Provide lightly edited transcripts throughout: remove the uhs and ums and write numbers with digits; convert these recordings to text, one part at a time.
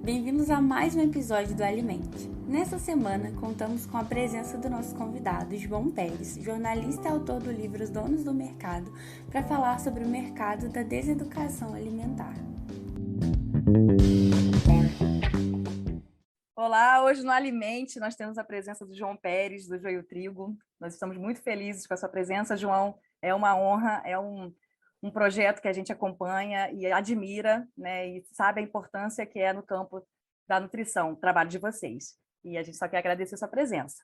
Bem-vindos a mais um episódio do Alimente. Nessa semana, contamos com a presença do nosso convidado, João Pérez, jornalista e autor do livro Os Donos do Mercado, para falar sobre o mercado da deseducação alimentar. Olá, hoje no Alimente nós temos a presença do João Pérez, do Joio Trigo. Nós estamos muito felizes com a sua presença, João. É uma honra, é um projeto que a gente acompanha e admira, né? E sabe a importância que é no campo da nutrição, o trabalho de vocês. E a gente só quer agradecer a sua presença.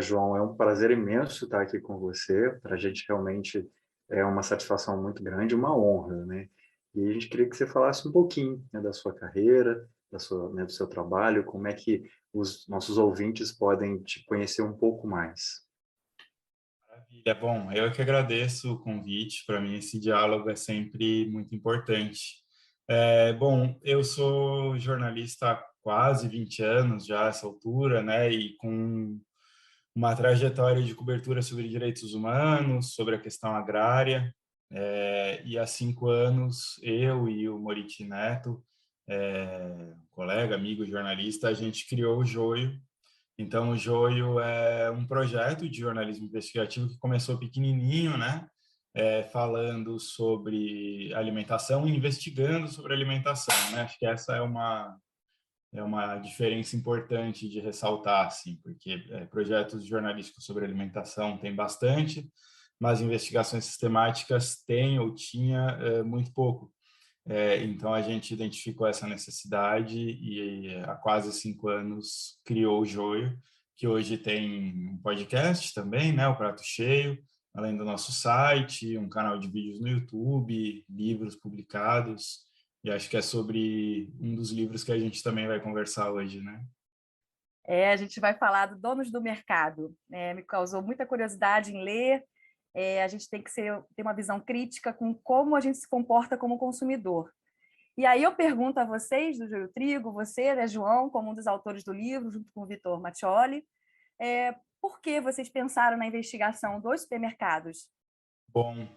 João, é um prazer imenso estar aqui com você. Para a gente realmente é uma satisfação muito grande, uma honra, né? E a gente queria que você falasse um pouquinho, né, da sua carreira, do seu trabalho, como é que os nossos ouvintes podem te conhecer um pouco mais. Maravilha. Bom, eu que agradeço o convite. Para mim, esse diálogo é sempre muito importante. Bom, eu sou jornalista há quase 20 anos já, a essa altura, né? E com uma trajetória de cobertura sobre direitos humanos, sobre a questão agrária. E há 5 anos, eu e o Moriti Neto, colega, amigo, jornalista, a gente criou o Joio. Então, o Joio é um projeto de jornalismo investigativo que começou pequenininho, né? Falando sobre alimentação e investigando sobre alimentação, né? Acho que essa é uma diferença importante de ressaltar, assim, porque projetos jornalísticos sobre alimentação tem bastante, mas investigações sistemáticas tem ou tinha muito pouco. Então, a gente identificou essa necessidade e há quase 5 anos criou o Joio, que hoje tem um podcast também, né, o Prato Cheio, além do nosso site, um canal de vídeos no YouTube, livros publicados, e acho que é sobre um dos livros que a gente também vai conversar hoje, né? A gente vai falar do Donos do Mercado. Me causou muita curiosidade em ler. A gente tem que ter uma visão crítica com como a gente se comporta como consumidor. E aí eu pergunto a vocês, do Joio Trigo, você, né, João, como um dos autores do livro, junto com o Vitor Mattioli, por que vocês pensaram na investigação dos supermercados? Bom,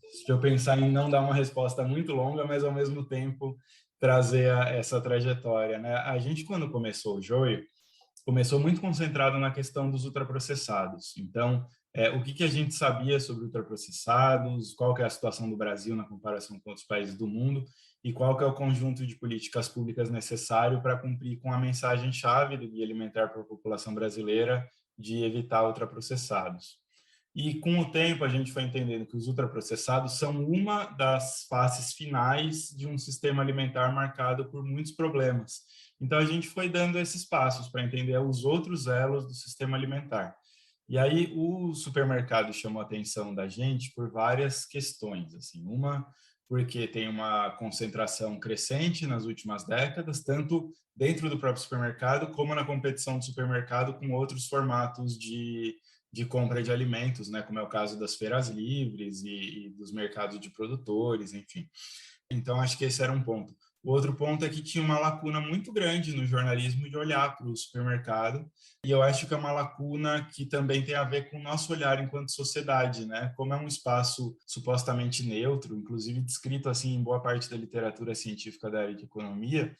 se eu pensar em não dar uma resposta muito longa, mas ao mesmo tempo trazer essa trajetória, né? A gente, quando começou o Joio, começou muito concentrado na questão dos ultraprocessados. Então, o que a gente sabia sobre ultraprocessados, qual que é a situação do Brasil na comparação com outros países do mundo e qual que é o conjunto de políticas públicas necessário para cumprir com a mensagem-chave do Guia Alimentar para a População Brasileira de evitar ultraprocessados. E com o tempo a gente foi entendendo que os ultraprocessados são uma das faces finais de um sistema alimentar marcado por muitos problemas. Então a gente foi dando esses passos para entender os outros elos do sistema alimentar. E aí o supermercado chamou a atenção da gente por várias questões, assim, uma porque tem uma concentração crescente nas últimas décadas, tanto dentro do próprio supermercado como na competição do supermercado com outros formatos de compra de alimentos, né, como é o caso das feiras livres e dos mercados de produtores, enfim. Então, acho que esse era um ponto. O outro ponto é que tinha uma lacuna muito grande no jornalismo de olhar para o supermercado, e eu acho que é uma lacuna que também tem a ver com o nosso olhar enquanto sociedade, né? Como é um espaço supostamente neutro, inclusive descrito assim em boa parte da literatura científica da área de economia,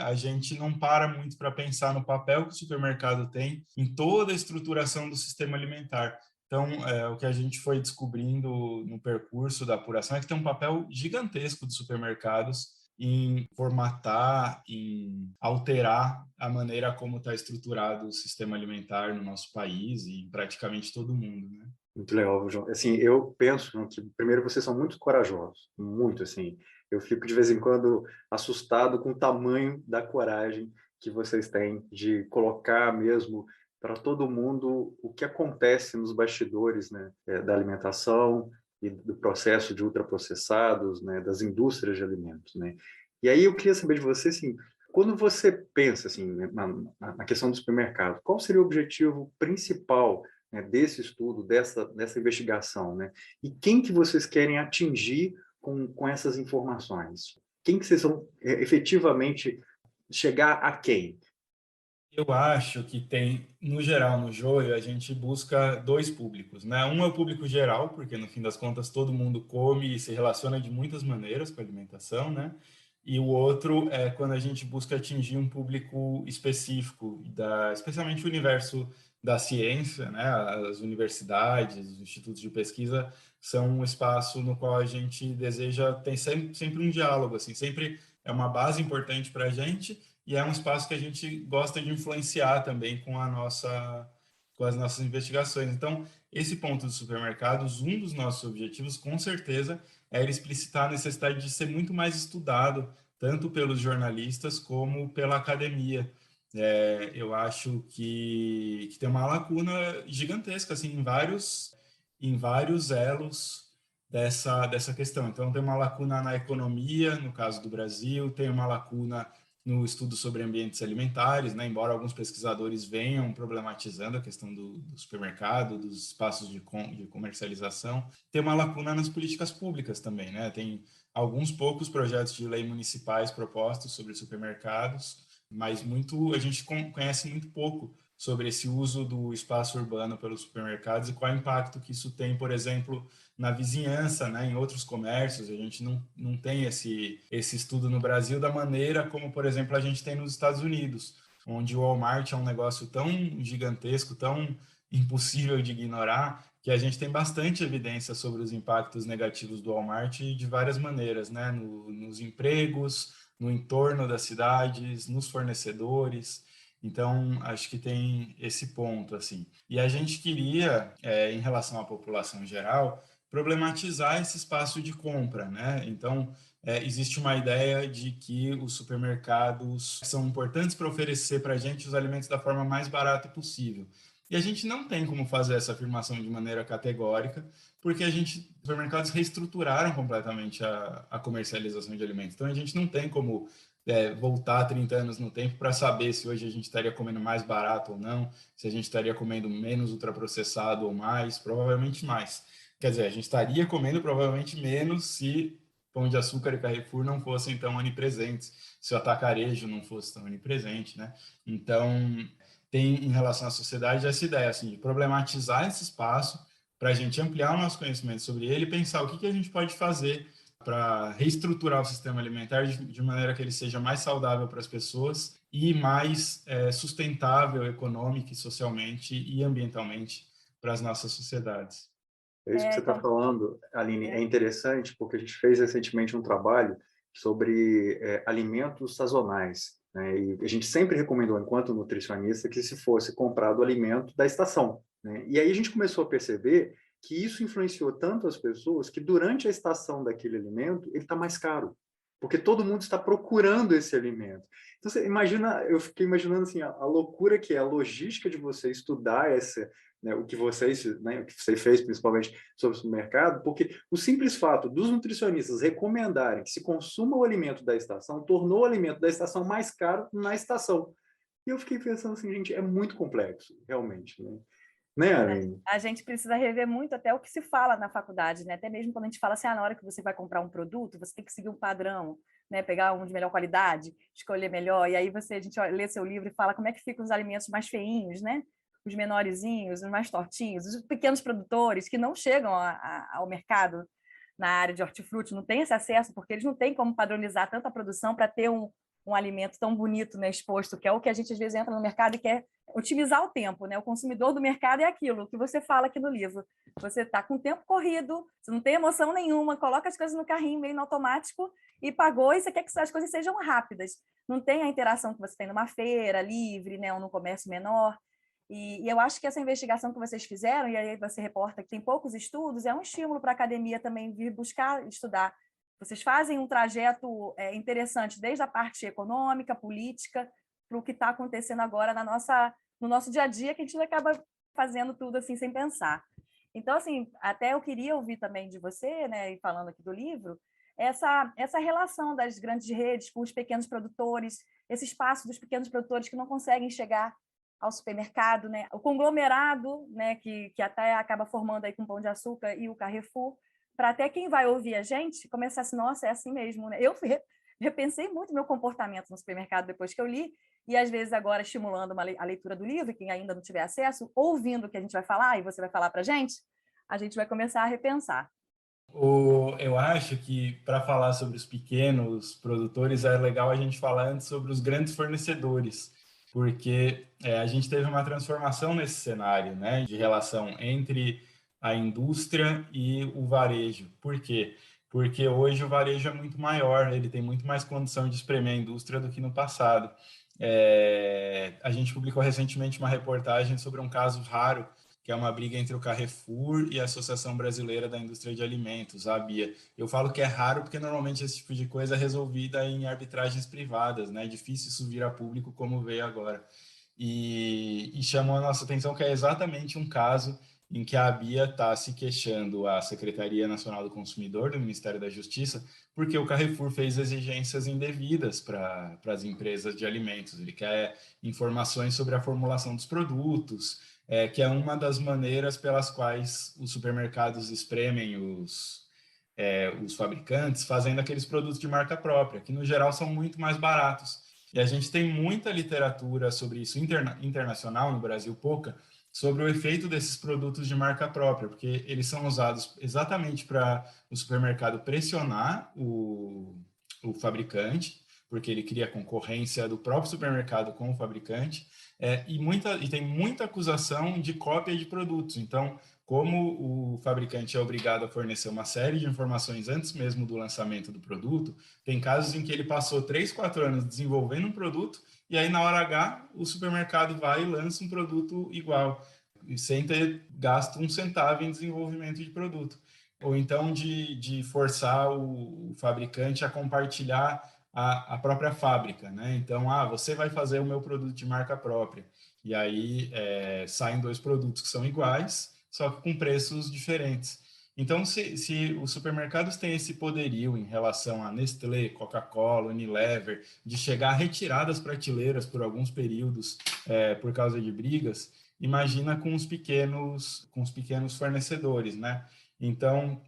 a gente não para muito para pensar no papel que o supermercado tem em toda a estruturação do sistema alimentar. Então, o que a gente foi descobrindo no percurso da apuração é que tem um papel gigantesco dos supermercados em formatar, em alterar a maneira como está estruturado o sistema alimentar no nosso país e em praticamente todo mundo, né? Muito legal, João. Assim, eu penso, né, que, primeiro, vocês são muito corajosos, muito, assim. Eu fico, de vez em quando, assustado com o tamanho da coragem que vocês têm de colocar mesmo para todo mundo o que acontece nos bastidores, né, da alimentação e do processo de ultraprocessados, né, das indústrias de alimentos, né. E aí eu queria saber de você, assim, quando você pensa assim, na questão do supermercado, qual seria o objetivo principal, né, desse estudo, dessa investigação, né? E quem que vocês querem atingir com essas informações? Quem que vocês vão efetivamente chegar a quem? Eu acho que tem, no geral, no Joio, a gente busca 2 públicos, né? Um é o público geral, porque no fim das contas todo mundo come e se relaciona de muitas maneiras com a alimentação, né? e o outro é quando a gente busca atingir um público específico, especialmente o universo da ciência, né? As universidades, os institutos de pesquisa são um espaço no qual a gente deseja, tem sempre um diálogo, assim, sempre é uma base importante para a gente e é um espaço que a gente gosta de influenciar também com as nossas investigações. Então, esse ponto dos supermercados, um dos nossos objetivos, com certeza, é ele explicitar a necessidade de ser muito mais estudado, tanto pelos jornalistas como pela academia. Eu acho que tem uma lacuna gigantesca assim, em vários elos dessa questão. Então, tem uma lacuna na economia, no caso do Brasil, tem uma lacuna no estudo sobre ambientes alimentares, né? Embora alguns pesquisadores venham problematizando a questão do supermercado, dos espaços de comercialização, tem uma lacuna nas políticas públicas também, né? Tem alguns poucos projetos de lei municipais propostos sobre supermercados, mas a gente conhece muito pouco sobre esse uso do espaço urbano pelos supermercados e qual é o impacto que isso tem, por exemplo, na vizinhança, né, em outros comércios. A gente não tem esse estudo no Brasil da maneira como, por exemplo, a gente tem nos Estados Unidos, onde o Walmart é um negócio tão gigantesco, tão impossível de ignorar, que a gente tem bastante evidência sobre os impactos negativos do Walmart de várias maneiras, né, nos empregos, no entorno das cidades, nos fornecedores. Então, acho que tem esse ponto, assim. E a gente queria, em relação à população geral, problematizar esse espaço de compra, né? Então, existe uma ideia de que os supermercados são importantes para oferecer para a gente os alimentos da forma mais barata possível. E a gente não tem como fazer essa afirmação de maneira categórica, porque os supermercados reestruturaram completamente a comercialização de alimentos. Então, a gente não tem como voltar 30 anos no tempo para saber se hoje a gente estaria comendo mais barato ou não, se a gente estaria comendo menos ultraprocessado ou mais, provavelmente mais. Quer dizer, a gente estaria comendo provavelmente menos se Pão de Açúcar e Carrefour não fossem tão onipresentes, se o atacarejo não fosse tão onipresente, né? Então, tem em relação à sociedade essa ideia assim, de problematizar esse espaço para a gente ampliar o nosso conhecimento sobre ele e pensar o que a gente pode fazer para reestruturar o sistema alimentar de maneira que ele seja mais saudável para as pessoas e mais sustentável econômica, socialmente e ambientalmente para as nossas sociedades. É isso que você está falando, Aline, é interessante porque a gente fez recentemente um trabalho sobre alimentos sazonais, né? E a gente sempre recomendou, enquanto nutricionista, que se fosse comprado o alimento da estação, né? E aí a gente começou a perceber que isso influenciou tanto as pessoas que durante a estação daquele alimento ele está mais caro, porque todo mundo está procurando esse alimento. Então você imagina, eu fiquei imaginando assim a loucura que é a logística de você estudar essa, né, o que você fez principalmente sobre o supermercado, porque o simples fato dos nutricionistas recomendarem que se consuma o alimento da estação tornou o alimento da estação mais caro na estação. E eu fiquei pensando assim, gente, é muito complexo, realmente, né, Aline? A gente precisa rever muito até o que se fala na faculdade, né? Até mesmo quando a gente fala assim, na hora que você vai comprar um produto, você tem que seguir um padrão, né? Pegar um de melhor qualidade, escolher melhor, e aí a gente lê seu livro e fala como é que ficam os alimentos mais feinhos, né? Os menorzinhos, os mais tortinhos, os pequenos produtores que não chegam ao mercado na área de hortifruti, não têm esse acesso, porque eles não têm como padronizar tanta produção para ter um alimento tão bonito, né, exposto, que é o que a gente às vezes entra no mercado e quer otimizar o tempo, né? O consumidor do mercado é aquilo que você fala aqui no livro. Você está com o tempo corrido, você não tem emoção nenhuma, coloca as coisas no carrinho meio no automático e pagou, e você quer que as coisas sejam rápidas. Não tem a interação que você tem numa feira livre, né, ou num comércio menor. E eu acho que essa investigação que vocês fizeram, e aí você reporta que tem poucos estudos, é um estímulo para a academia também vir buscar estudar. Vocês fazem um trajeto interessante, desde a parte econômica, política, para o que está acontecendo agora no nosso dia a dia, que a gente acaba fazendo tudo assim sem pensar. Então, assim, até eu queria ouvir também de você, né, e falando aqui do livro, essa relação das grandes redes com os pequenos produtores, esse espaço dos pequenos produtores que não conseguem chegar ao supermercado, né, o conglomerado, né, que até acaba formando aí com o Pão de Açúcar e o Carrefour, para até quem vai ouvir a gente começar assim, nossa, é assim mesmo, né? Eu repensei muito meu comportamento no supermercado depois que eu li, e às vezes agora estimulando a leitura do livro, quem ainda não tiver acesso, ouvindo o que a gente vai falar, e você vai falar para a gente vai começar a repensar. Eu acho que, para falar sobre os pequenos produtores, é legal a gente falar antes sobre os grandes fornecedores, porque a gente teve uma transformação nesse cenário, né, de relação entre a indústria e o varejo. Por quê? Porque hoje o varejo é muito maior, ele tem muito mais condição de espremer a indústria do que no passado. A gente publicou recentemente uma reportagem sobre um caso raro, que é uma briga entre o Carrefour e a Associação Brasileira da Indústria de Alimentos, a ABIA. Eu falo que é raro porque normalmente esse tipo de coisa é resolvida em arbitragens privadas, né? É difícil isso vir a público como veio agora. E chamou a nossa atenção que é exatamente um caso em que a ABIA está se queixando à Secretaria Nacional do Consumidor, do Ministério da Justiça, porque o Carrefour fez exigências indevidas para as empresas de alimentos. Ele quer informações sobre a formulação dos produtos, que é uma das maneiras pelas quais os supermercados espremem os fabricantes, fazendo aqueles produtos de marca própria, que no geral são muito mais baratos. E a gente tem muita literatura sobre isso internacional, no Brasil pouca, sobre o efeito desses produtos de marca própria, porque eles são usados exatamente para o supermercado pressionar o fabricante, porque ele cria concorrência do próprio supermercado com o fabricante, e tem muita acusação de cópia de produtos. Então, como o fabricante é obrigado a fornecer uma série de informações antes mesmo do lançamento do produto, tem casos em que ele passou 3, 4 anos desenvolvendo um produto e aí, na hora H, o supermercado vai e lança um produto igual, sem ter gasto um centavo em desenvolvimento de produto. Ou então de forçar o fabricante a compartilhar a própria fábrica, né? Então, você vai fazer o meu produto de marca própria. E aí saem 2 produtos que são iguais, só que com preços diferentes. Então, se os supermercados têm esse poderio em relação a Nestlé, Coca-Cola, Unilever, de chegar a retirar das prateleiras por alguns períodos por causa de brigas, imagina com os pequenos fornecedores, né? Então,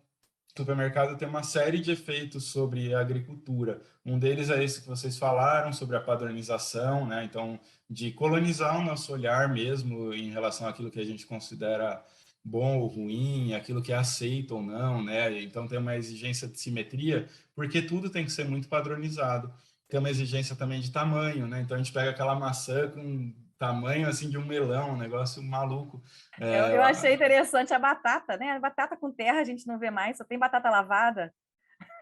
o supermercado tem uma série de efeitos sobre a agricultura. Um deles é esse que vocês falaram, sobre a padronização, né? Então, de colonizar o nosso olhar mesmo em relação àquilo que a gente considera bom ou ruim, aquilo que é aceito ou não, né? Então, tem uma exigência de simetria, porque tudo tem que ser muito padronizado. Tem uma exigência também de tamanho, né? Então, a gente pega aquela maçã com tamanho assim de um melão, um negócio maluco. Eu achei interessante a batata, né? A batata com terra a gente não vê mais, só tem batata lavada.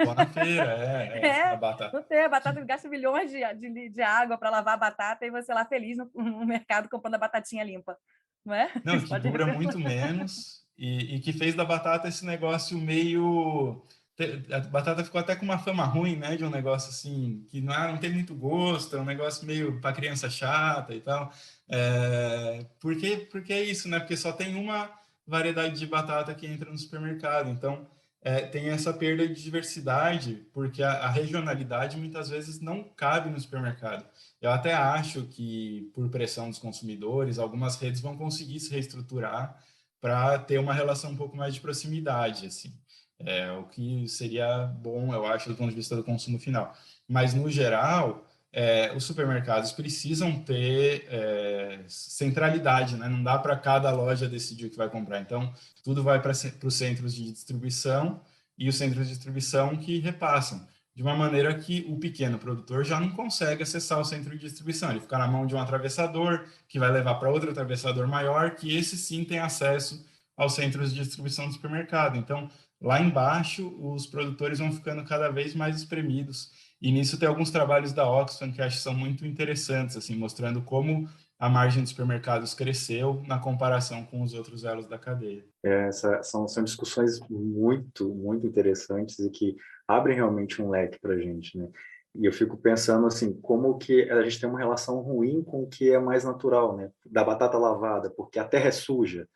Só na feira, a batata. Não tem, a batata gasta milhões de água para lavar a batata e você lá feliz no mercado comprando a batatinha limpa, não é? Não, que dura muito menos e que fez da batata esse negócio meio... A batata ficou até com uma fama ruim, né? De um negócio assim, que não tem muito gosto, é um negócio meio para criança chata e tal. Porque é isso, né? Porque só tem uma variedade de batata que entra no supermercado. Então, tem essa perda de diversidade, porque a regionalidade muitas vezes não cabe no supermercado. Eu até acho que, por pressão dos consumidores, algumas redes vão conseguir se reestruturar para ter uma relação um pouco mais de proximidade, assim. O que seria bom, eu acho, do ponto de vista do consumo final. Mas, no geral, os supermercados precisam ter centralidade, né? Não dá para cada loja decidir o que vai comprar. Então, tudo vai para os centros de distribuição e os centros de distribuição que repassam, de uma maneira que o pequeno produtor já não consegue acessar o centro de distribuição. Ele fica na mão de um atravessador, que vai levar para outro atravessador maior, que esse sim tem acesso aos centros de distribuição do supermercado. Então, lá embaixo, os produtores vão ficando cada vez mais espremidos. E nisso tem alguns trabalhos da Oxfam que eu acho que são muito interessantes, assim, mostrando como a margem dos supermercados cresceu na comparação com os outros elos da cadeia. São discussões muito, muito interessantes e que abrem realmente um leque para a gente, né? E eu fico pensando assim, como que a gente tem uma relação ruim com o que é mais natural, né? Da batata lavada, porque a terra é suja.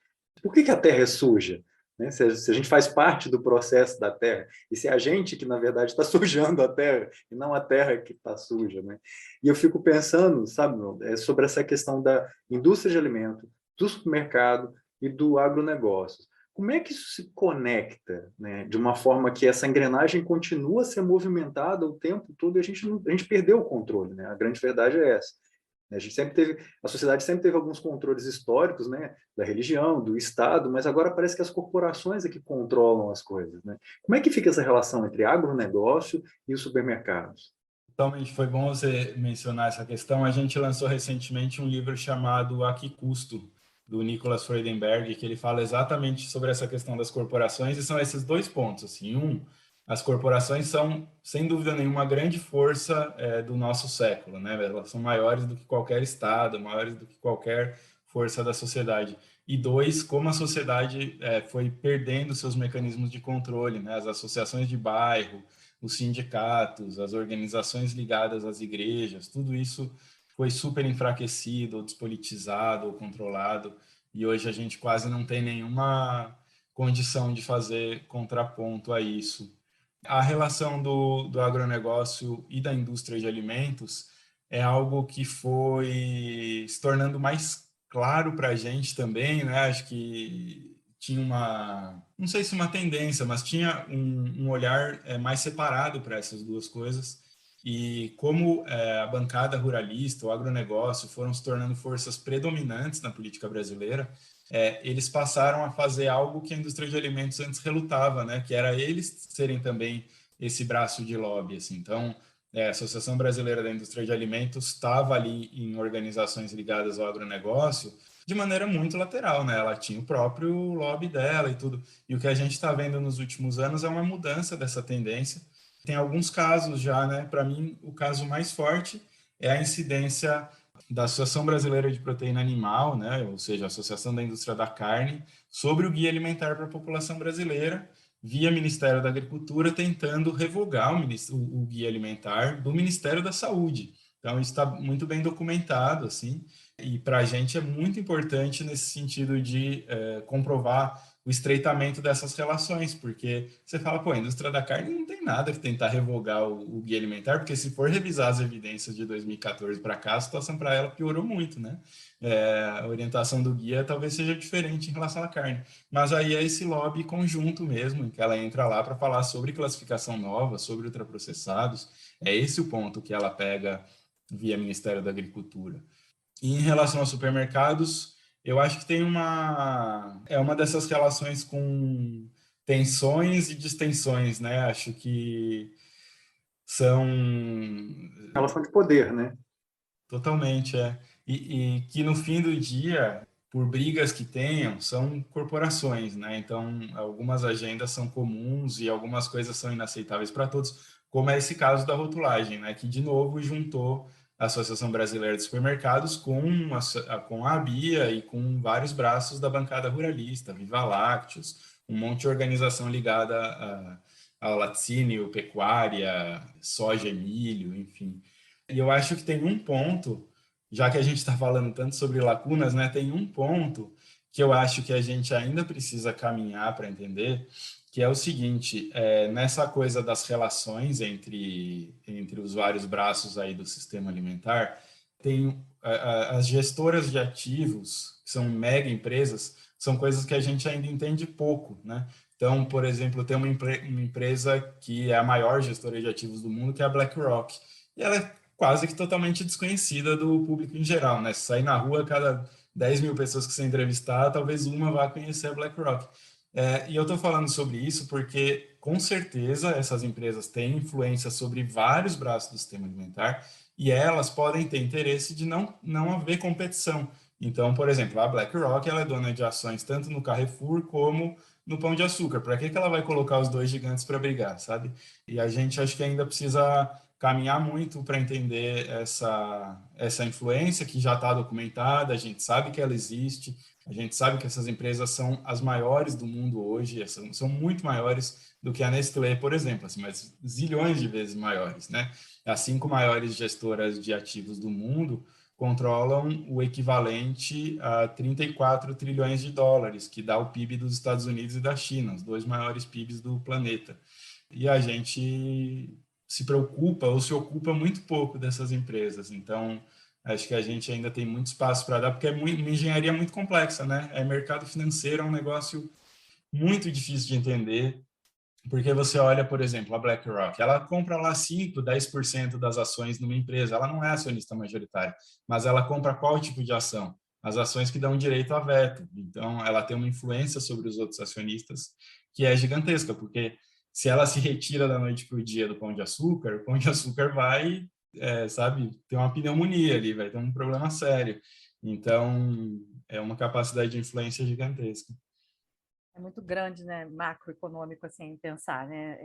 Por que a terra é suja? Né? Se a gente faz parte do processo da terra, e se a gente que, na verdade, está sujando a terra, e não a terra que está suja, né? E eu fico pensando, sabe, sobre essa questão da indústria de alimento, do supermercado e do agronegócio. Como é que isso se conecta, né? De uma forma que essa engrenagem continua a ser movimentada o tempo todo e a gente perdeu o controle, né? A grande verdade é essa. A sociedade sempre teve alguns controles históricos, né, da religião, do Estado, mas agora parece que as corporações é que controlam as coisas, né? Como é que fica essa relação entre agronegócio e os supermercados? Totalmente, foi bom você mencionar essa questão. A gente lançou recentemente um livro chamado A Que Custo, do Nicholas Freudenberg, que ele fala exatamente sobre essa questão das corporações, e são esses dois pontos. Assim, as corporações são, sem dúvida nenhuma, a grande força do nosso século, né? Elas são maiores do que qualquer Estado, maiores do que qualquer força da sociedade. E dois, como a sociedade foi perdendo seus mecanismos de controle, né? As associações de bairro, os sindicatos, as organizações ligadas às igrejas, tudo isso foi super enfraquecido, ou despolitizado, ou controlado, e hoje a gente quase não tem nenhuma condição de fazer contraponto a isso. A relação do agronegócio e da indústria de alimentos é algo que foi se tornando mais claro para a gente também, né? Acho que tinha não sei se uma tendência, mas tinha um olhar mais separado para essas duas coisas. E como a bancada ruralista, o agronegócio foram se tornando forças predominantes na política brasileira, eles passaram a fazer algo que a indústria de alimentos antes relutava, né? Que era eles serem também esse braço de lobby. Assim. Então, a Associação Brasileira da Indústria de Alimentos estava ali em organizações ligadas ao agronegócio de maneira muito lateral, né? Ela tinha o próprio lobby dela e tudo. E o que a gente está vendo nos últimos anos é uma mudança dessa tendência. Tem alguns casos já, né? Para mim, o caso mais forte é a incidência da Associação Brasileira de Proteína Animal, né? Ou seja, a Associação da Indústria da Carne, sobre o Guia Alimentar para a população brasileira, via Ministério da Agricultura, tentando revogar o Guia Alimentar do Ministério da Saúde. Então, isso está muito bem documentado, assim, e para a gente é muito importante nesse sentido de comprovar o estreitamento dessas relações, porque você fala, pô, a indústria da carne não tem nada que tentar revogar o Guia Alimentar, porque se for revisar as evidências de 2014 para cá, a situação para ela piorou muito, né? A orientação do guia talvez seja diferente em relação à carne, mas aí é esse lobby conjunto mesmo, em que ela entra lá para falar sobre classificação nova, sobre ultraprocessados, é esse o ponto que ela pega via Ministério da Agricultura. E em relação aos supermercados, eu acho que tem uma dessas relações com tensões e distensões, né? Acho que são Relação de poder, né? totalmente, e que no fim do dia, por brigas que tenham, são corporações, né? Então, algumas agendas são comuns e algumas coisas são inaceitáveis para todos, como é esse caso da rotulagem, né? Que, de novo, juntou a Associação Brasileira de Supermercados com a ABIA e com vários braços da bancada ruralista, Viva Lácteos, um monte de organização ligada ao laticínio, pecuária, soja e milho, enfim. E eu acho que tem um ponto, já que a gente está falando tanto sobre lacunas, né? Tem um ponto que eu acho que a gente ainda precisa caminhar para entender, que é o seguinte, nessa coisa das relações entre os vários braços aí do sistema alimentar, tem as gestoras de ativos, que são mega empresas, são coisas que a gente ainda entende pouco, né? Então, por exemplo, tem uma empresa que é a maior gestora de ativos do mundo, que é a BlackRock. E ela é quase que totalmente desconhecida do público em geral, né? Se sair na rua, cada 10 mil pessoas que você entrevistar, talvez uma vá conhecer a BlackRock. E eu estou falando sobre isso porque, com certeza, essas empresas têm influência sobre vários braços do sistema alimentar e elas podem ter interesse de não haver competição. Então, por exemplo, a BlackRock ela é dona de ações tanto no Carrefour como no Pão de Açúcar. Para que ela vai colocar os dois gigantes para brigar, sabe? E a gente acho que ainda precisa caminhar muito para entender essa influência que já está documentada, a gente sabe que ela existe, a gente sabe que essas empresas são as maiores do mundo hoje, são muito maiores do que a Nestlé, por exemplo, assim, mas zilhões de vezes maiores, né? As 5 maiores gestoras de ativos do mundo controlam o equivalente a 34 trilhões de dólares, que dá o PIB dos Estados Unidos e da China, os 2 maiores PIBs do planeta. E a gente se preocupa ou se ocupa muito pouco dessas empresas. Então, acho que a gente ainda tem muito espaço para dar, porque é uma engenharia muito complexa, né? Mercado financeiro é um negócio muito difícil de entender, Porque você olha, por exemplo, a BlackRock, ela compra lá 5, 10% das ações numa empresa, ela não é acionista majoritária, mas ela compra qual tipo de ação? As ações que dão direito a veto. Então, ela tem uma influência sobre os outros acionistas que é gigantesca, porque se ela se retira da noite para o dia do Pão de Açúcar, o Pão de Açúcar vai, sabe, ter uma pneumonia ali, vai ter um problema sério. Então, é uma capacidade de influência gigantesca. É muito grande, né, macroeconômico, assim, pensar, né,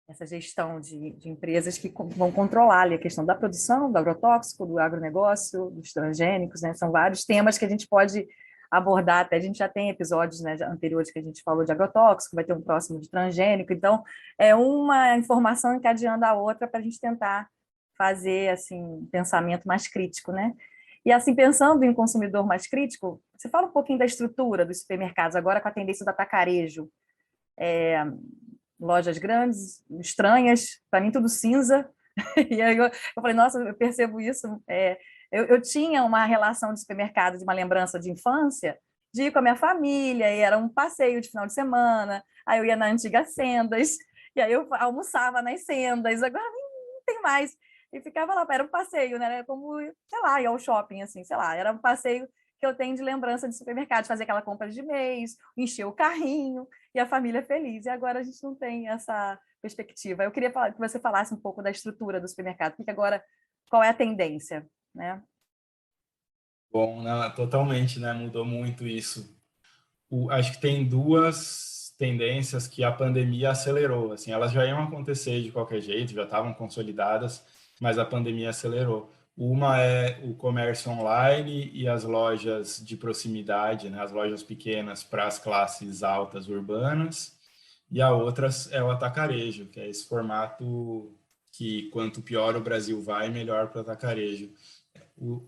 essa gestão de empresas que vão controlar ali a questão da produção, do agrotóxico, do agronegócio, dos transgênicos, né, são vários temas que a gente pode abordar, até a gente já tem episódios, né, anteriores que a gente falou de agrotóxico, vai ter um próximo de transgênico, então é uma informação encadeando a outra para a gente tentar fazer, assim, um pensamento mais crítico, né? E, assim, pensando em um consumidor mais crítico, você fala um pouquinho da estrutura dos supermercados, agora com a tendência do atacarejo. Lojas grandes, estranhas, para mim tudo cinza. E aí eu falei, nossa, eu percebo isso. Eu tinha uma relação de supermercado, de uma lembrança de infância, de ir com a minha família, e era um passeio de final de semana, aí eu ia na antiga Sendas, e aí eu almoçava nas Sendas, agora nem tem mais. E ficava lá, era um passeio, né? Era como, sei lá, ir ao shopping, assim, sei lá, era um passeio que eu tenho de lembrança de supermercado, de fazer aquela compra de mês, encher o carrinho e a família feliz. E agora a gente não tem essa perspectiva. Eu queria que você falasse um pouco da estrutura do supermercado, porque agora, qual é a tendência, né? Bom, não, totalmente, né? Mudou muito isso. Acho que tem duas tendências que a pandemia acelerou. Assim, elas já iam acontecer de qualquer jeito, já estavam consolidadas, mas a pandemia acelerou. Uma é o comércio online e as lojas de proximidade, né? As lojas pequenas para as classes altas urbanas. E a outra é o atacarejo, que é esse formato que quanto pior o Brasil vai, melhor para o atacarejo.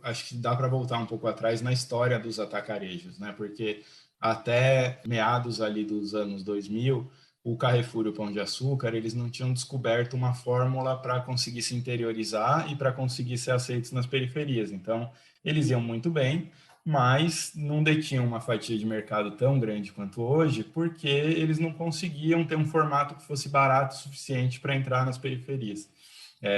Acho que dá para voltar um pouco atrás na história dos atacarejos, né? Porque até meados ali dos anos 2000, o Carrefour e o Pão de Açúcar, eles não tinham descoberto uma fórmula para conseguir se interiorizar e para conseguir ser aceitos nas periferias. Então, eles iam muito bem, mas não detinham uma fatia de mercado tão grande quanto hoje, porque eles não conseguiam ter um formato que fosse barato o suficiente para entrar nas periferias,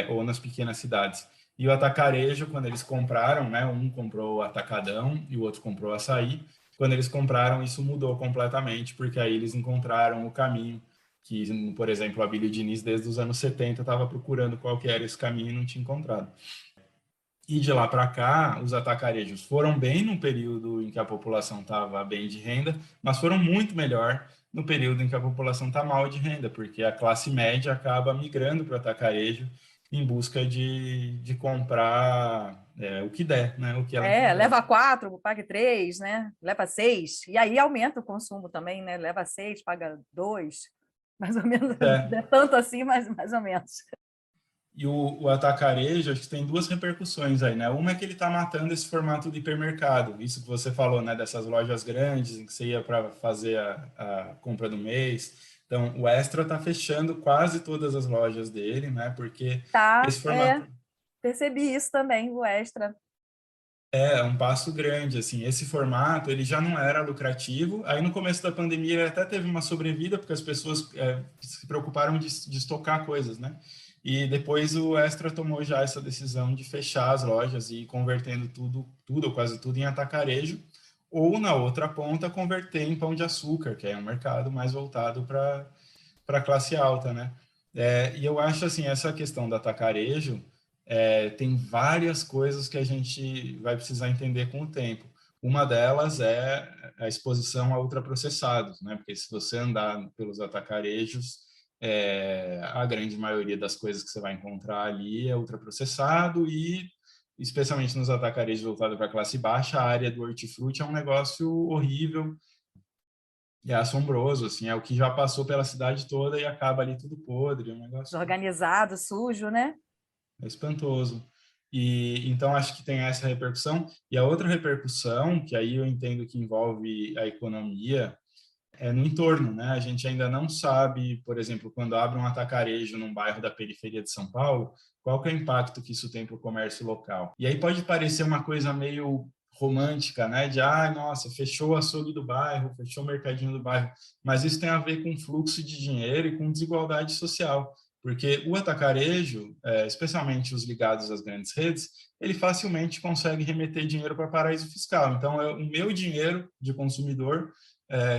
ou nas pequenas cidades. E o atacarejo, quando eles compraram, né, um comprou o Atacadão e o outro comprou o Açaí. Quando eles compraram, isso mudou completamente, porque aí eles encontraram o caminho que, por exemplo, a Abílio Diniz, desde os anos 70, estava procurando qual que era esse caminho e não tinha encontrado. E de lá para cá, os atacarejos foram bem no período em que a população estava bem de renda, mas foram muito melhor no período em que a população está mal de renda, porque a classe média acaba migrando para o atacarejo em busca de comprar o que der, né? O que ela quiser. Leva 4, pague 3, né? Leva 6. E aí aumenta o consumo também, né? Leva 6, paga 2. Mais ou menos. Não é tanto assim, mas mais ou menos. E o atacarejo, acho que tem duas repercussões aí, né? Uma é que ele está matando esse formato de hipermercado. Isso que você falou, né? Dessas lojas grandes, em que você ia para fazer a compra do mês. Então, o Extra está fechando quase todas as lojas dele, né? Porque esse formato... percebi isso também, o Extra. É um passo grande, assim. Esse formato, ele já não era lucrativo. Aí, no começo da pandemia, ele até teve uma sobrevida, porque as pessoas se preocuparam de estocar coisas, né? E depois o Extra tomou já essa decisão de fechar as lojas e ir convertendo tudo ou quase tudo em atacarejo, ou na outra ponta converter em Pão de Açúcar, que é um mercado mais voltado para a classe alta, né? E eu acho assim, essa questão do atacarejo tem várias coisas que a gente vai precisar entender com o tempo. Uma delas é a exposição a ultraprocessados, né? Porque se você andar pelos atacarejos, a grande maioria das coisas que você vai encontrar ali é ultraprocessado e, especialmente nos atacarejos voltados para a classe baixa, a área do hortifruti é um negócio horrível e é assombroso, assim, é o que já passou pela cidade toda e acaba ali tudo podre, é um negócio... Desorganizado, sujo, né? É espantoso. E então acho que tem essa repercussão. E a outra repercussão, que aí eu entendo que envolve a economia, é no entorno, né? A gente ainda não sabe, por exemplo, quando abre um atacarejo num bairro da periferia de São Paulo, qual que é o impacto que isso tem para o comércio local. E aí pode parecer uma coisa meio romântica, né? De, nossa, fechou o açougue do bairro, fechou o mercadinho do bairro. Mas isso tem a ver com fluxo de dinheiro e com desigualdade social. Porque o atacarejo, especialmente os ligados às grandes redes, ele facilmente consegue remeter dinheiro para paraíso fiscal. Então, é o meu dinheiro de consumidor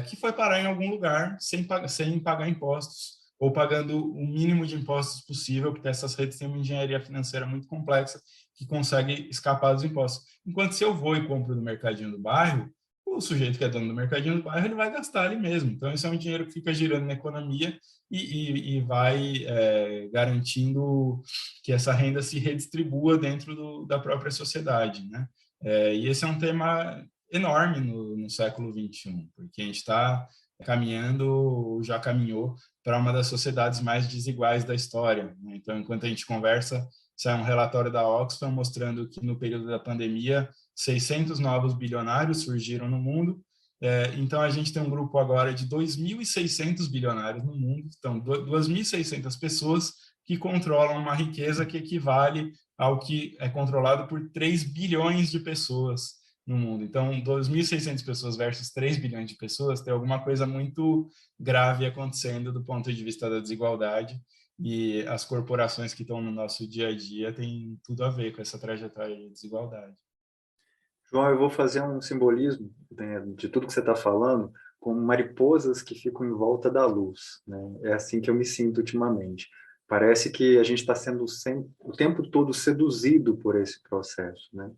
que foi parar em algum lugar sem pagar impostos, ou pagando o mínimo de impostos possível, porque essas redes têm uma engenharia financeira muito complexa que consegue escapar dos impostos. Enquanto se eu vou e compro no mercadinho do bairro, o sujeito que é dono do mercadinho do bairro, ele vai gastar ali mesmo. Então, isso é um dinheiro que fica girando na economia e vai garantindo que essa renda se redistribua dentro da própria sociedade, né? E esse é um tema enorme no século XXI, porque a gente está caminhando, já caminhou, para uma das sociedades mais desiguais da história, né? Então, enquanto a gente conversa, sai um relatório da Oxfam mostrando que no período da pandemia 600 novos bilionários surgiram no mundo. Então, a gente tem um grupo agora de 2.600 bilionários no mundo. Então, 2.600 pessoas que controlam uma riqueza que equivale ao que é controlado por 3 bilhões de pessoas no mundo. Então, 2.600 pessoas versus 3 bilhões de pessoas, tem alguma coisa muito grave acontecendo do ponto de vista da desigualdade, e as corporações que estão no nosso dia a dia têm tudo a ver com essa trajetória de desigualdade. João, eu vou fazer um simbolismo, né, de tudo que você está falando, como mariposas que ficam em volta da luz, né? É assim que eu me sinto ultimamente. Parece que a gente está sendo o tempo todo seduzido por esse processo, né?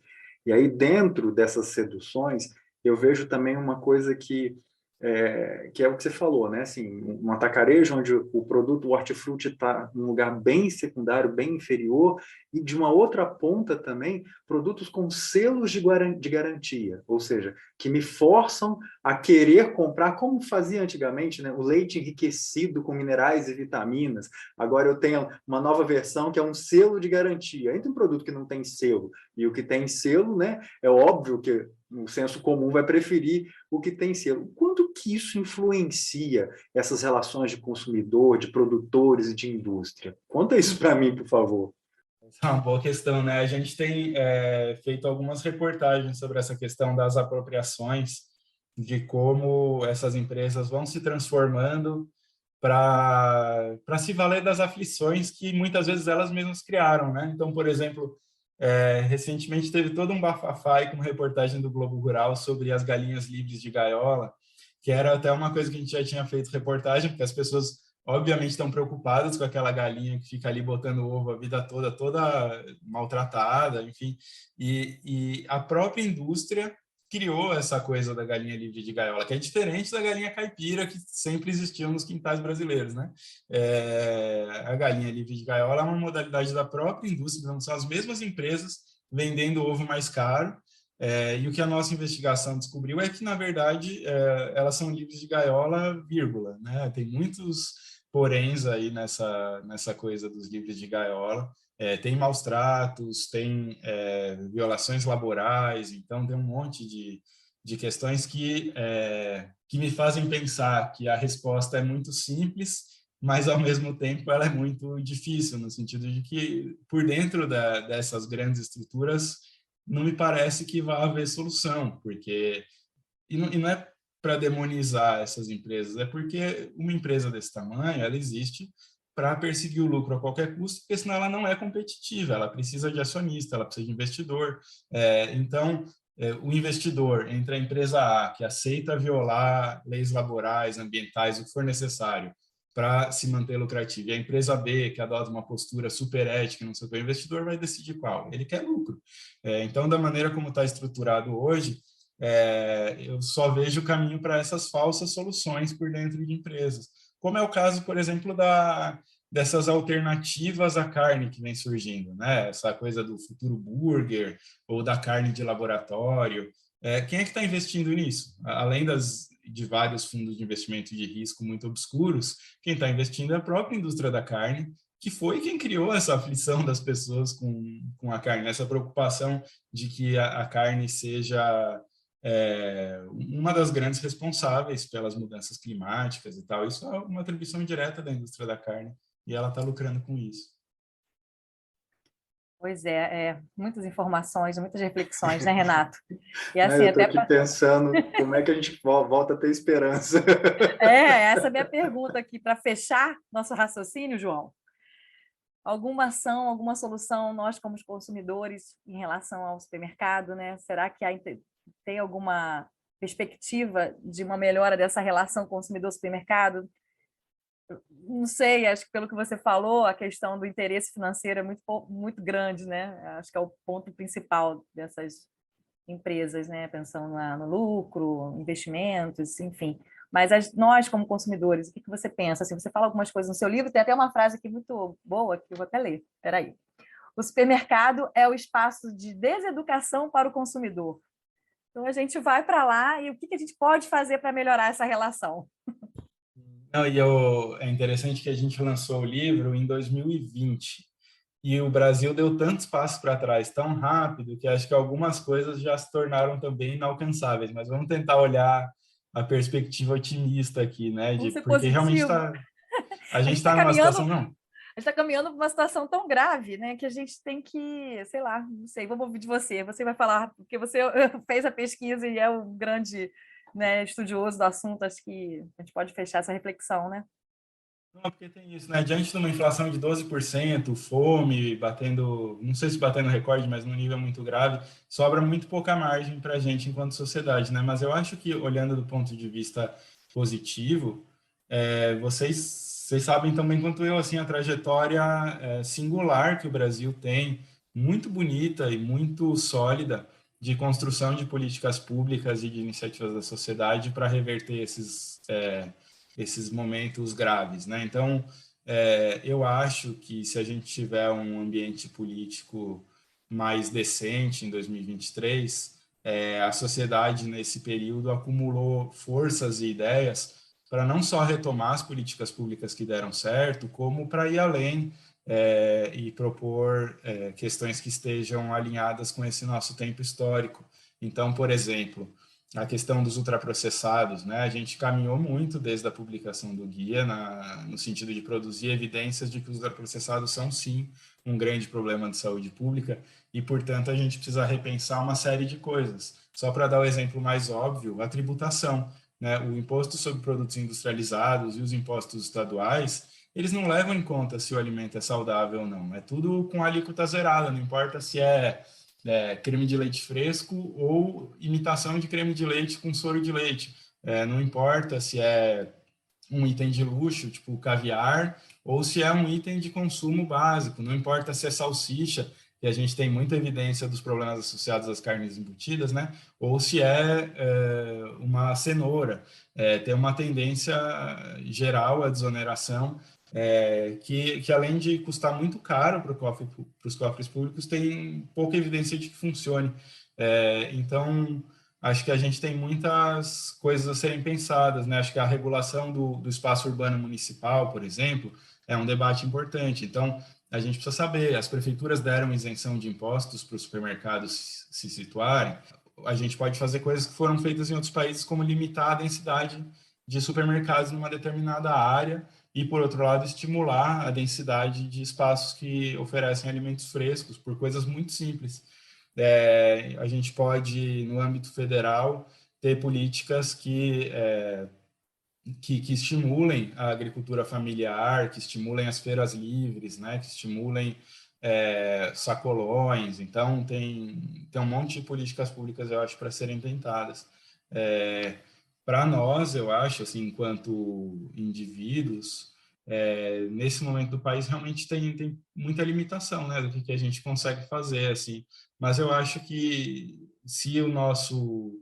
E aí, dentro dessas seduções, eu vejo também uma coisa que é o que você falou, né? Assim, um atacarejo onde o produto, o hortifruti, está num lugar bem secundário, bem inferior, e de uma outra ponta também, produtos com selos de garantia, ou seja, que me forçam a querer comprar, como fazia antigamente, né? O leite enriquecido com minerais e vitaminas. Agora eu tenho uma nova versão que é um selo de garantia. Entre um produto que não tem selo e o que tem selo, né? É óbvio que o senso comum vai preferir o que tem selo. Quanto que isso influencia essas relações de consumidor, de produtores e de indústria? Conta isso para mim, por favor. É uma boa questão, né? A gente tem feito algumas reportagens sobre essa questão das apropriações, de como essas empresas vão se transformando para se valer das aflições que muitas vezes elas mesmas criaram, né? Então, por exemplo, recentemente teve todo um bafafá aí com uma reportagem do Globo Rural sobre as galinhas livres de gaiola, que era até uma coisa que a gente já tinha feito reportagem, porque as pessoas obviamente estão preocupadas com aquela galinha que fica ali botando ovo a vida toda, toda maltratada, enfim. E a própria indústria criou essa coisa da galinha livre de gaiola, que é diferente da galinha caipira que sempre existiu nos quintais brasileiros, né? A galinha livre de gaiola é uma modalidade da própria indústria, então são as mesmas empresas vendendo ovo mais caro. E o que a nossa investigação descobriu é que, na verdade, elas são livres de gaiola, vírgula, né? Tem muitos poréns aí nessa coisa dos livres de gaiola. Tem maus tratos, tem violações laborais, então tem um monte de questões que me fazem pensar que a resposta é muito simples, mas, ao mesmo tempo, ela é muito difícil, no sentido de que, por dentro dessas grandes estruturas, não me parece que vai haver solução, porque... E não é para demonizar essas empresas, é porque uma empresa desse tamanho, ela existe para perseguir o lucro a qualquer custo, porque senão ela não é competitiva, ela precisa de acionista, ela precisa de investidor. Então, o investidor entre a empresa A, que aceita violar leis laborais, ambientais, o que for necessário, para se manter lucrativo, e a empresa B, que adota uma postura super ética, não sei o que, o investidor vai decidir qual. Ele quer lucro. Então, da maneira como está estruturado hoje, eu só vejo o caminho para essas falsas soluções por dentro de empresas. Como é o caso, por exemplo, dessas alternativas à carne que vem surgindo, né? Essa coisa do futuro burger ou da carne de laboratório. Quem é que está investindo nisso? Além de vários fundos de investimento de risco muito obscuros, quem está investindo é a própria indústria da carne, que foi quem criou essa aflição das pessoas com a carne, essa preocupação de que a carne seja uma das grandes responsáveis pelas mudanças climáticas e tal. Isso é uma atribuição direta da indústria da carne e ela está lucrando com isso. Pois é, muitas informações, muitas reflexões, né, Renato? E Né, assim, eu estou até aqui para... pensando como é que a gente volta a ter esperança. Essa é a minha pergunta aqui, para fechar nosso raciocínio, João. Alguma ação, alguma solução, nós como consumidores, em relação ao supermercado, né? Será que tem alguma perspectiva de uma melhora dessa relação consumidor-supermercado? Não sei, acho que pelo que você falou, a questão do interesse financeiro é muito grande, né? Acho que é o ponto principal dessas empresas, né? Pensando no lucro, investimentos, enfim. Mas nós, como consumidores, o que você pensa? Assim, você fala algumas coisas no seu livro, tem até uma frase aqui muito boa, que eu vou até ler. Espera aí. O supermercado é o espaço de deseducação para o consumidor. Então, a gente vai para lá e o que a gente pode fazer para melhorar essa relação? Não, é interessante que a gente lançou o livro em 2020 e o Brasil deu tantos passos para trás tão rápido que acho que algumas coisas já se tornaram também inalcançáveis. Mas vamos tentar olhar a perspectiva otimista aqui, né? Vamos ser Porque realmente positivo. a A gente gente está está numa caminhando, situação, não. a gente está caminhando para uma situação tão grave, né, que a gente tem que, sei lá, não sei, vamos ouvir de você. Você vai falar, porque você fez a pesquisa e é um grande, né, estudioso do assunto, acho que a gente pode fechar essa reflexão, né? Não, porque tem isso, né? Diante de uma inflação de 12%, fome batendo, não sei se batendo recorde, mas num nível muito grave, sobra muito pouca margem para a gente enquanto sociedade, né? Mas eu acho que, olhando do ponto de vista positivo, vocês sabem tão bem quanto eu, assim, a trajetória singular que o Brasil tem, muito bonita e muito sólida, de construção de políticas públicas e de iniciativas da sociedade para reverter esses momentos graves, né? Então, eu acho que se a gente tiver um ambiente político mais decente em 2023, a sociedade nesse período acumulou forças e ideias para não só retomar as políticas públicas que deram certo, como para ir além e propor questões que estejam alinhadas com esse nosso tempo histórico. Então, por exemplo, a questão dos ultraprocessados, né? A gente caminhou muito desde a publicação do guia no sentido de produzir evidências de que os ultraprocessados são, sim, um grande problema de saúde pública e, portanto, a gente precisa repensar uma série de coisas. Só para dar o exemplo mais óbvio, a tributação, né? O imposto sobre produtos industrializados e os impostos estaduais, eles não levam em conta se o alimento é saudável ou não. É tudo com alíquota zerada, não importa se creme de leite fresco ou imitação de creme de leite com soro de leite. Não importa se é um item de luxo, tipo caviar, ou se é um item de consumo básico. Não importa se é salsicha, que a gente tem muita evidência dos problemas associados às carnes embutidas, né? Ou se uma cenoura. Tem uma tendência geral à desoneração que além de custar muito caro para os cofres públicos, tem pouca evidência de que funcione. Então, acho que a gente tem muitas coisas a serem pensadas, né? Acho que a regulação do espaço urbano municipal, por exemplo, é um debate importante. Então, a gente precisa saber, as prefeituras deram isenção de impostos para os supermercados se situarem. A gente pode fazer coisas que foram feitas em outros países, como limitar a densidade de supermercados numa determinada área e, por outro lado, estimular a densidade de espaços que oferecem alimentos frescos por coisas muito simples. A gente pode, no âmbito federal, ter políticas que estimulem a agricultura familiar, que estimulem as feiras livres, né, que estimulem sacolões. Então, tem um monte de políticas públicas, eu acho, para serem tentadas. Para nós, eu acho, assim, enquanto indivíduos, nesse momento do país realmente tem muita limitação, né, do que a gente consegue fazer, assim. Mas eu acho que se o nosso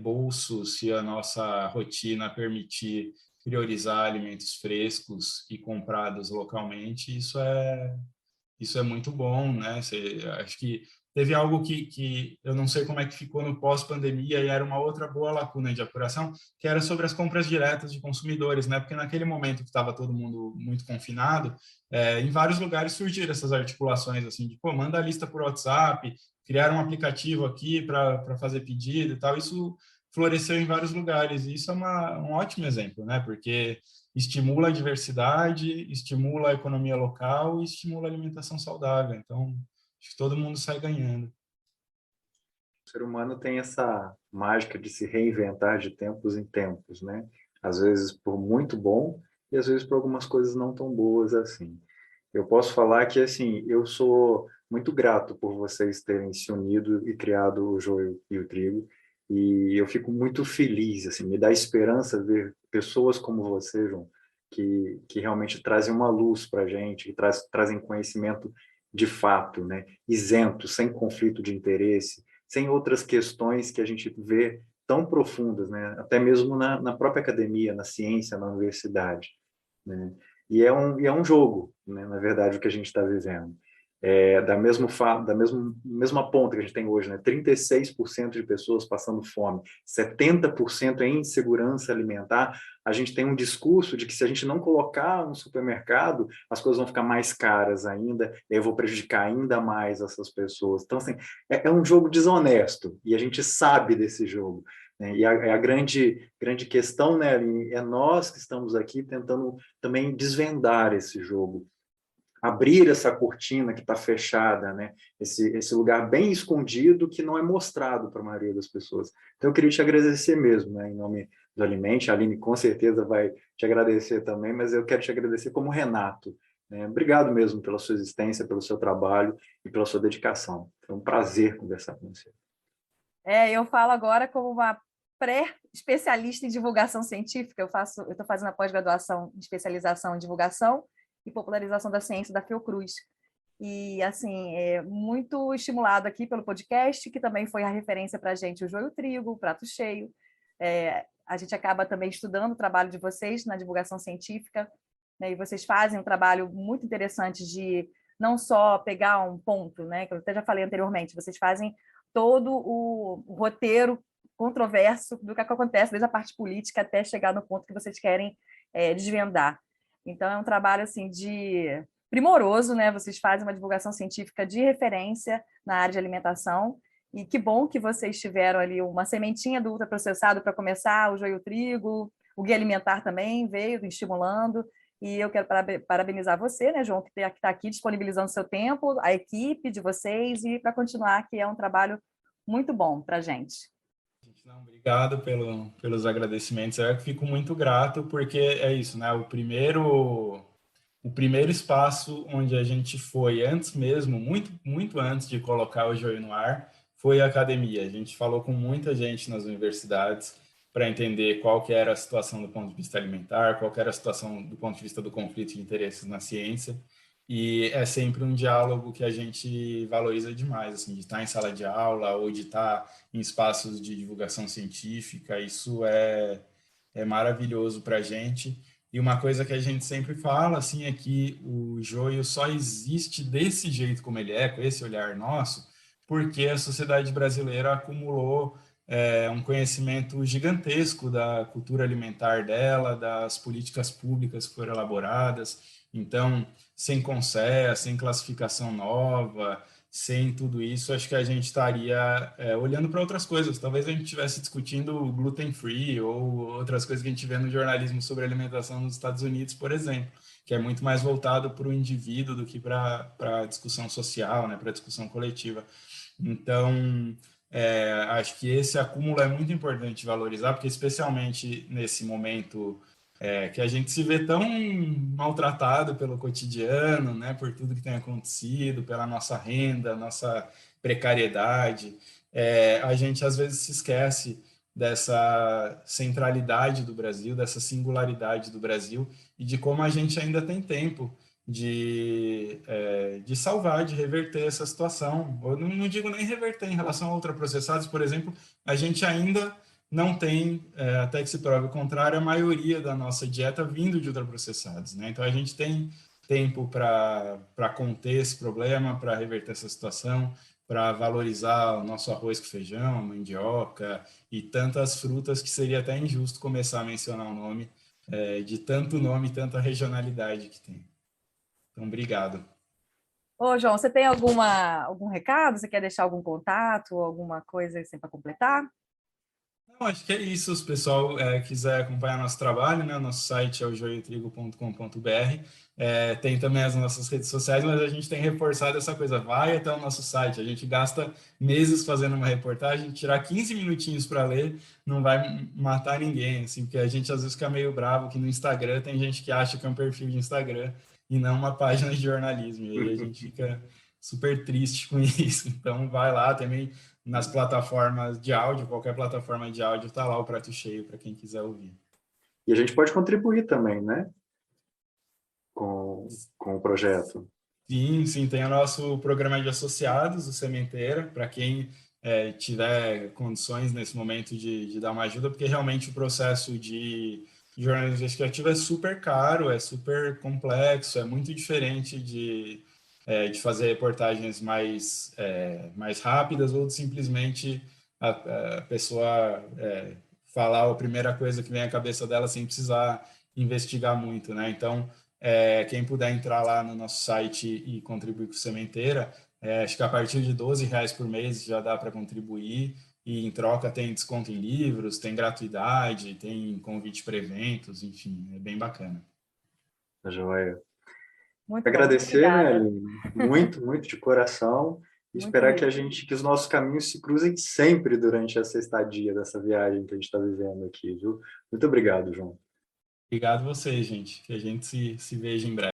bolso, se a nossa rotina permitir priorizar alimentos frescos e comprados localmente, isso é muito bom, né? Acho que teve algo que eu não sei como é que ficou no pós-pandemia e era uma outra boa lacuna de apuração, que era sobre as compras diretas de consumidores, né? Porque naquele momento que estava todo mundo muito confinado, em vários lugares surgiram essas articulações assim de, pô, manda a lista por WhatsApp, criar um aplicativo aqui para fazer pedido e tal. Isso floresceu em vários lugares e isso é um ótimo exemplo, né? Porque estimula a diversidade, estimula a economia local e estimula a alimentação saudável. Então, Acho que todo mundo sai ganhando. O ser humano tem essa mágica de se reinventar de tempos em tempos, né? Às vezes por muito bom e às vezes por algumas coisas não tão boas assim. Eu posso falar que, assim, eu sou muito grato por vocês terem se unido e criado o Joio e o Trigo, e eu fico muito feliz, assim, me dá esperança ver pessoas como você, João, que realmente trazem uma luz para a gente, que trazem conhecimento de fato, né? Isento, sem conflito de interesse, sem outras questões que a gente vê tão profundas, né? Até mesmo na própria academia, na ciência, na universidade, né? E é um jogo, né, na verdade, o que a gente está vivendo. Da mesma ponta que a gente tem hoje, né, 36% de pessoas passando fome, 70% em insegurança alimentar, a gente tem um discurso de que se a gente não colocar no supermercado, as coisas vão ficar mais caras ainda, e eu vou prejudicar ainda mais essas pessoas. Então, assim, é um jogo desonesto, e a gente sabe desse jogo, né? E a grande questão, né, Aline, é nós que estamos aqui tentando também desvendar esse jogo, abrir essa cortina que está fechada, né? Esse lugar bem escondido que não é mostrado para a maioria das pessoas. Então, eu queria te agradecer mesmo, né, em nome do Alimente. A Aline com certeza vai te agradecer também, mas eu quero te agradecer como Renato, né? Obrigado mesmo pela sua existência, pelo seu trabalho e pela sua dedicação. Foi um prazer conversar com você. Eu falo agora como uma pré-especialista em divulgação científica. Eu estou fazendo a pós-graduação em especialização em divulgação e popularização da ciência da Fiocruz. E, assim, muito estimulado aqui pelo podcast, que também foi a referência para a gente, o Joio e o Trigo, o Prato Cheio. A gente acaba também estudando o trabalho de vocês na divulgação científica, né? E vocês fazem um trabalho muito interessante de não só pegar um ponto, né, que eu até já falei anteriormente, vocês fazem todo o roteiro controverso do que acontece, desde a parte política até chegar no ponto que vocês querem desvendar. Então, é um trabalho assim, primoroso, né? Vocês fazem uma divulgação científica de referência na área de alimentação, e que bom que vocês tiveram ali uma sementinha do ultraprocessado para começar, o joio e o trigo, o guia alimentar também veio estimulando, e eu quero parabenizar você, né, João, que está aqui disponibilizando seu tempo, a equipe de vocês, e para continuar, que é um trabalho muito bom para a gente. Não, obrigado pelos agradecimentos. Eu fico muito grato, porque é isso, né? O primeiro espaço onde a gente foi antes mesmo, muito, muito antes de colocar o Joio no ar, foi a academia. A gente falou com muita gente nas universidades para entender qual que era a situação do ponto de vista alimentar, qual que era a situação do ponto de vista do conflito de interesses na ciência. E é sempre um diálogo que a gente valoriza demais, assim, de estar em sala de aula ou de estar em espaços de divulgação científica. Isso é maravilhoso para a gente. E uma coisa que a gente sempre fala, assim, é que o joio só existe desse jeito como ele é, com esse olhar nosso, porque a sociedade brasileira acumulou um conhecimento gigantesco da cultura alimentar dela, das políticas públicas que foram elaboradas. Então, sem CONSEA, sem classificação nova, sem tudo isso, acho que a gente estaria olhando para outras coisas. Talvez a gente estivesse discutindo gluten-free ou outras coisas que a gente vê no jornalismo sobre alimentação nos Estados Unidos, por exemplo, que é muito mais voltado para o indivíduo do que para a discussão social, né, para a discussão coletiva. Então, acho que esse acúmulo é muito importante valorizar, porque especialmente nesse momento que a gente se vê tão maltratado pelo cotidiano, né, por tudo que tem acontecido, pela nossa renda, nossa precariedade, a gente às vezes se esquece dessa centralidade do Brasil, dessa singularidade do Brasil e de como a gente ainda tem tempo de salvar, de reverter essa situação. Eu não digo nem reverter em relação a ultraprocessados, por exemplo, a gente ainda não tem, até que se prove o contrário, a maioria da nossa dieta vindo de ultraprocessados, né? Então, a gente tem tempo para conter esse problema, para reverter essa situação, para valorizar o nosso arroz com feijão, mandioca e tantas frutas que seria até injusto começar a mencionar o nome, de tanto nome e tanta regionalidade que tem. Então, obrigado. Ô, João, você tem algum recado? Você quer deixar algum contato, alguma coisa assim para completar? Não, acho que é isso. Se o pessoal quiser acompanhar nosso trabalho, né? Nosso site é o joiotrigo.com.br. Tem também as nossas redes sociais, mas a gente tem reforçado essa coisa. Vai até o nosso site. A gente gasta meses fazendo uma reportagem, tirar 15 minutinhos para ler não vai matar ninguém, assim, porque a gente às vezes fica meio bravo que no Instagram tem gente que acha que é um perfil de Instagram e não uma página de jornalismo. E aí a gente fica super triste com isso. Então vai lá também nas plataformas de áudio, qualquer plataforma de áudio está lá o prato cheio para quem quiser ouvir. E a gente pode contribuir também, né? Com o projeto. Sim, sim, tem o nosso programa de associados, o Sementeira, para quem tiver condições nesse momento de dar uma ajuda, porque realmente o processo de jornalismo investigativo é super caro, é super complexo, é muito diferente de fazer reportagens mais rápidas ou de simplesmente a pessoa falar a primeira coisa que vem à cabeça dela sem precisar investigar muito, né? Então, quem puder entrar lá no nosso site e contribuir com o Sementeira, acho que a partir de R$ 12 por mês já dá para contribuir, e em troca tem desconto em livros, tem gratuidade, tem convite para eventos, enfim, é bem bacana. Tá joia. Muito Agradecer, bom, né, obrigada. Aline? Muito, muito de coração. E Muito esperar mesmo. que os nossos caminhos se cruzem sempre durante essa estadia, dessa viagem que a gente está vivendo aqui, viu? Muito obrigado, João. Obrigado a vocês, gente, que a gente se veja em breve.